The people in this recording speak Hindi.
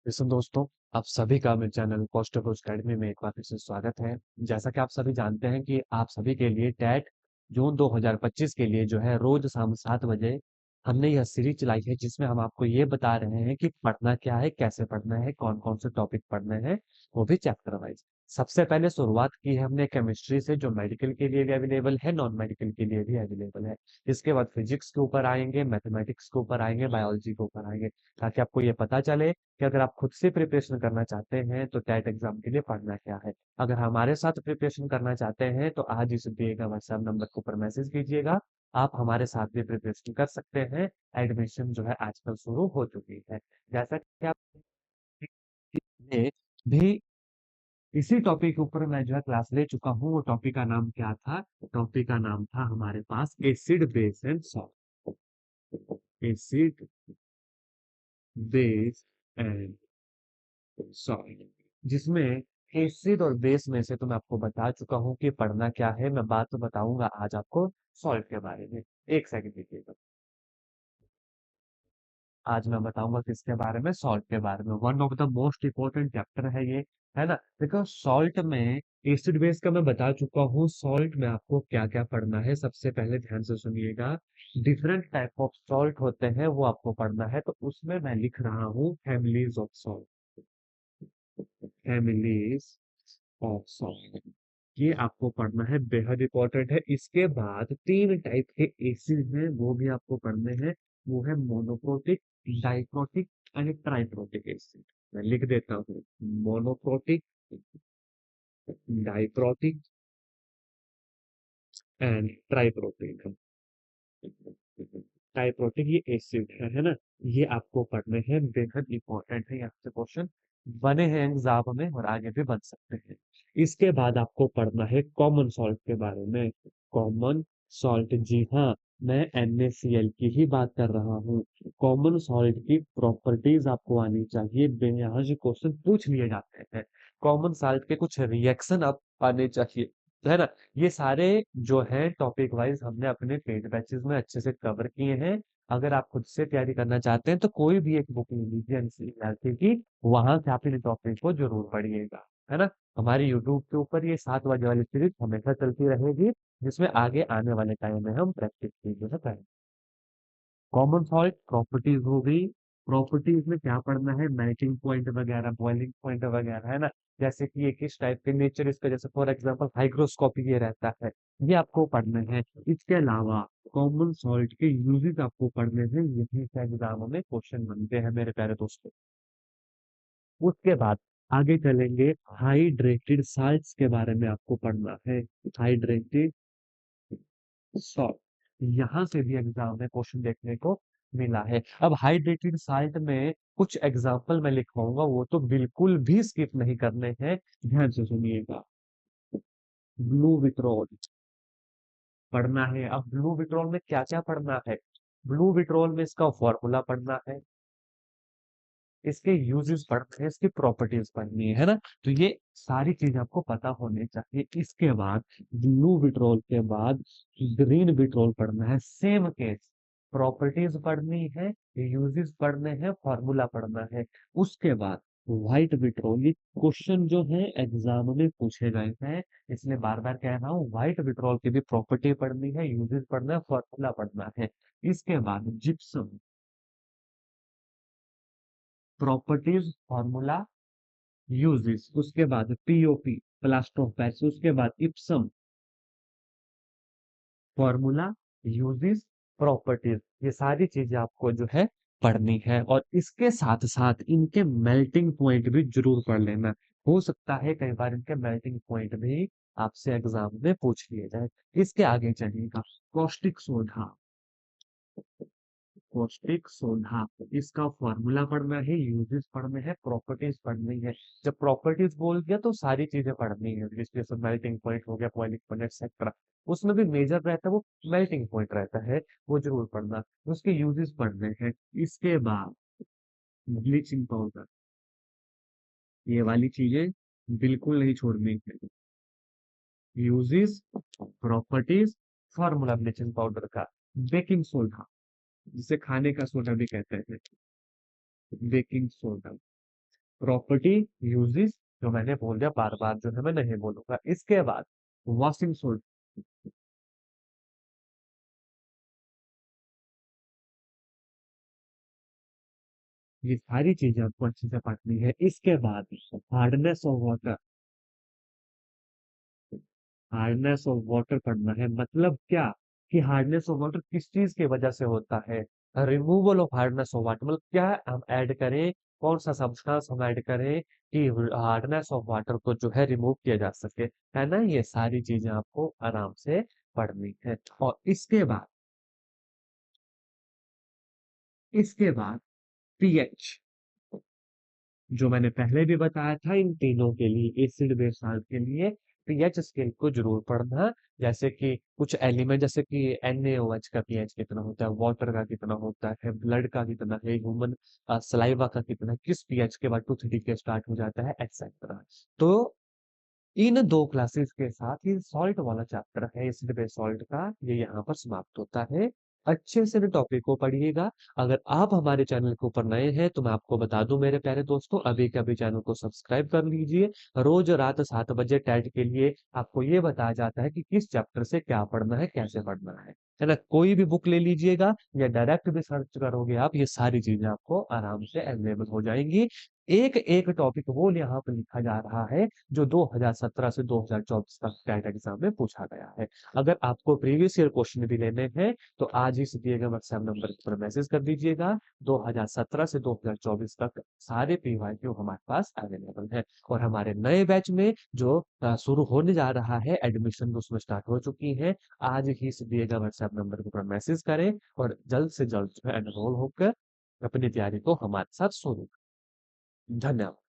लisten दोस्तों, आप सभी का मेरे चैनल कॉस्ट अप्रोच अकेडमी में एक बार फिर से स्वागत है। जैसा कि आप सभी जानते हैं कि आप सभी के लिए टेट जून 2025 के लिए जो है रोज शाम 7 बजे हमने यह सीरीज चलाई है जिसमें हम आपको ये बता रहे हैं कि पढ़ना क्या है, कैसे पढ़ना है, कौन कौन से टॉपिक पढ़ने हैं, वो भी चैप्टर वाइज। सबसे पहले शुरुआत की है हमने केमिस्ट्री से, जो मेडिकल के लिए भी अवेलेबल है, नॉन मेडिकल के लिए भी अवेलेबल है। इसके बाद फिजिक्स के ऊपर आएंगे, मैथमेटिक्स के ऊपर आएंगे, बायोलॉजी के ऊपर आएंगे, ताकि आपको ये पता चले कि अगर आप खुद से प्रिपरेशन करना चाहते हैं तो टेट एग्जाम के लिए पढ़ना क्या है। अगर हमारे साथ प्रिपरेशन करना चाहते हैं तो आज इस दिए गए व्हाट्सएप नंबर के ऊपर मैसेज कीजिएगा। आप हमारे साथ भी प्रिपरेशन कर सकते हैं। एडमिशन जो है आजकल शुरू हो चुकी है। जैसा कि आप ने भी इसी टॉपिक के ऊपर मैं जो है क्लास ले चुका हूँ। वो टॉपिक का नाम क्या था? टॉपिक का नाम था हमारे पास acid base and salt. Acid base and salt, जिसमें एसिड और बेस में से तो मैं आपको बता चुका हूँ कि पढ़ना क्या है। मैं बात तो बताऊंगा आज आपको सॉल्ट के बारे में। एक सेकंड दीजिएगा। आज मैं बताऊंगा किसके बारे में? सॉल्ट के बारे में। One of the most important chapter है ये, है ना? देखो सॉल्ट में एसिड बेस का मैं बता चुका हूँ। सॉल्ट में आपको क्या क्या पढ़ना है सबसे पहले ध्यान से सुनिएगा। डिफरेंट टाइप ऑफ सॉल्ट होते हैं, वो आपको पढ़ना है। तो उसमें मैं लिख रहा हूँ families of salt. Families of salt, ये आपको पढ़ना है, बेहद इंपॉर्टेंट है। इसके बाद तीन टाइप के एसिड हैं, वो भी आपको पढ़ने हैं। वो है monoprotic, diprotic and triprotic acid. मैं लिख देता हूँ, monoprotic, diprotic and triprotic. Triprotic ये एसिड है ना? ये आपको पढ़ने हैं, बेहद इंपॉर्टेंट है। यहाँ से क्वेश्चन बने हैं एग्जाम में और आगे भी बन सकते हैं। इसके बाद आपको पढ़ना है कॉमन सॉल्ट के बारे में। कॉमन सॉल्ट, जी हाँ, मैं NaCl की ही बात कर रहा हूँ। कॉमन सॉल्ट की प्रॉपर्टीज आपको आनी चाहिए। यहाँ से क्वेश्चन पूछ लिए जाते हैं। कॉमन सॉल्ट के कुछ रिएक्शन आप आने चाहिए, है ना? ये सारे जो है टॉपिक वाइज हमने अपने पेड बैचेस में अच्छे से कवर किए हैं। अगर आप खुद से तैयारी करना चाहते हैं तो कोई भी एक बुक ले लीजिए एनसीईआरटी की, वहां से आप इन टॉपिक को जरूर पढ़िएगा, है ना? हमारी यूट्यूब के ऊपर ये 7 बजे वाली सीरीज हमेशा चलती रहेगी, जिसमें आगे आने वाले टाइम में हम प्रैक्टिस कीजिए करेंगे। कॉमन सॉल्ट प्रॉपर्टीज हो गई। प्रॉपर्टीज में क्या पढ़ना है? मेल्टिंग पॉइंट वगैरह, बॉइलिंग पॉइंट वगैरह, है ना? जैसे कि ये किस टाइप के नेचर इसका, जैसे फॉर एग्जांपल हाइग्रोस्कोपिक ये रहता है, ये आपको पढ़ने हैं। इसके अलावा कॉमन सॉल्ट के यूजेस आपको पढ़ने हैं, यही से एग्जाम में क्वेश्चन बनते हैं मेरे प्यारे दोस्तों। उसके बाद आगे चलेंगे, हाइड्रेटेड साल्ट्स के बारे में आपको पढ़ना है। हाइड्रेटेड सॉल्ट, यहाँ से भी एग्जाम में क्वेश्चन देखने को मिला है। अब हाइड्रेटेड साल्ट में कुछ एग्जाम्पल मैं लिखवाऊंगा, वो तो बिल्कुल भी स्किप नहीं करने हैं, ध्यान से सुनिएगा। ब्लू विट्रोल पढ़ना है। अब ब्लू विट्रोल में क्या क्या पढ़ना है? ब्लू विट्रोल में इसका फॉर्मूला पढ़ना है, इसके यूजेस पढ़ने हैं, इसकी प्रॉपर्टीज पढ़नी है ना? तो ये सारी चीज आपको पता होनी चाहिए। इसके बाद ब्लू विट्रोल के बाद ग्रीन विट्रोल पढ़ना है। सेम केस, प्रॉपर्टीज पढ़नी है, यूजेस पढ़ने हैं, फॉर्मूला पढ़ना है। उसके बाद व्हाइट विट्रोल, ये क्वेश्चन जो है एग्जाम में पूछे गए हैं, इसलिए बार बार कह रहा हूँ, व्हाइट विट्रोल की भी प्रॉपर्टी पढ़नी है, यूजेस पढ़ना है, फॉर्मूला पढ़ना है। इसके बाद जिप्सम, प्रॉपर्टीज, फॉर्मूला, यूजेस। उसके बाद पीओपी, प्लास्टर ऑफ पेरिस। उसके बाद इप्सम, फॉर्मूला, यूजेस, प्रॉपर्टीज। ये सारी चीजें आपको जो है पढ़नी है, और इसके साथ साथ इनके मेल्टिंग पॉइंट भी जरूर पढ़ लेना। हो सकता है कई बार इनके मेल्टिंग पॉइंट भी आपसे एग्जाम में पूछ लिए जाए। इसके आगे चलिएगा, कॉस्टिक सोडा। पौष्टिक सोडा, इसका फॉर्मूला पढ़ना है, यूजेस पढ़ने हैं, प्रॉपर्टीज पढ़नी है। जब प्रॉपर्टीज बोल दिया तो सारी चीजें पढ़नी है, जैसे मेल्टिंग पॉइंट हो गया, बॉइलिंग पॉइंट एक्सेट्रा। उसमें भी मेजर रहता है वो मेल्टिंग पॉइंट रहता है, वो जरूर पढ़ना। उसके यूजेस पढ़ने हैं। इसके बाद ब्लीचिंग पाउडर, ये वाली चीजें बिल्कुल नहीं छोड़नी है। Uses, properties, formula bleaching powder का। बेकिंग सोडा, जिसे खाने का सोडा भी कहते हैं, बेकिंग सोडा। प्रॉपर्टी, यूजेस, जो मैंने बोल दिया बार बार, जो है मैं नहीं बोलूंगा। इसके बाद वॉशिंग सोल्ट, ये सारी चीजें आपको अच्छे से पढ़नी है। इसके बाद hardness of water, hardness of water पढ़ना है। मतलब क्या कि हार्डनेस ऑफ वाटर किस चीज की वजह से होता है, removal of hardness of water, मतलब क्या हम ऐड करें, कौन सा सब्सटेंस हम ऐड करें कि हार्डनेस ऑफ वाटर को जो है रिमूव किया जा सके, है ना। ये सारी चीजें आपको आराम से पढ़नी है। और इसके बाद पीएच, जो मैंने पहले भी बताया था, इन तीनों के लिए, एसिड बेस साल्ट के लिए पीएच स्केल को जरूर पढ़ना। जैसे कि कुछ एलिमेंट, जैसे कि NaOH का पीएच कितना होता है, वाटर का कितना होता है, ब्लड का कितना है, ह्यूमन सलाइवा का कितना है, किस पीएच के बाद टूथ डीके स्टार्ट हो जाता है, एक्सेट्रा। तो इन दो क्लासेस के साथ ही सॉल्ट वाला चैप्टर है एसिड बेस सॉल्ट का, ये यहाँ पर समाप्त होता है। अच्छे से टॉपिक को पढ़िएगा। अगर आप हमारे चैनल के ऊपर नए हैं तो मैं आपको बता दूं मेरे प्यारे दोस्तों, अभी के अभी चैनल को सब्सक्राइब कर लीजिए। रोज रात 7 बजे टेट के लिए आपको ये बताया जाता है कि किस चैप्टर से क्या पढ़ना है, कैसे पढ़ना है ना। कोई भी बुक ले लीजिएगा या डायरेक्ट भी सर्च करोगे आप, ये सारी चीजें आपको आराम से अवेलेबल हो जाएंगी। एक एक टॉपिक वो यहाँ पर लिखा जा रहा है जो 2017 से 2024 तक कैट एग्जाम में पूछा गया है। अगर आपको प्रीवियस ईयर क्वेश्चन भी लेने हैं तो आज ही इस दिए गए व्हाट्सएप नंबर पर मैसेज कर दीजिएगा। 2017 से 2024 तक सारे पीवाईक्यू हमारे पास अवेलेबल है। और हमारे नए बैच में जो शुरू होने जा रहा है, एडमिशन उसमें स्टार्ट हो चुकी है। आज ही इस दिए गए व्हाट्सएप नंबर पर मैसेज करें और जल्द से जल्द जो है एनरोल होकर अपनी तैयारी को हमारे साथ शुरू करें। धन्यवाद।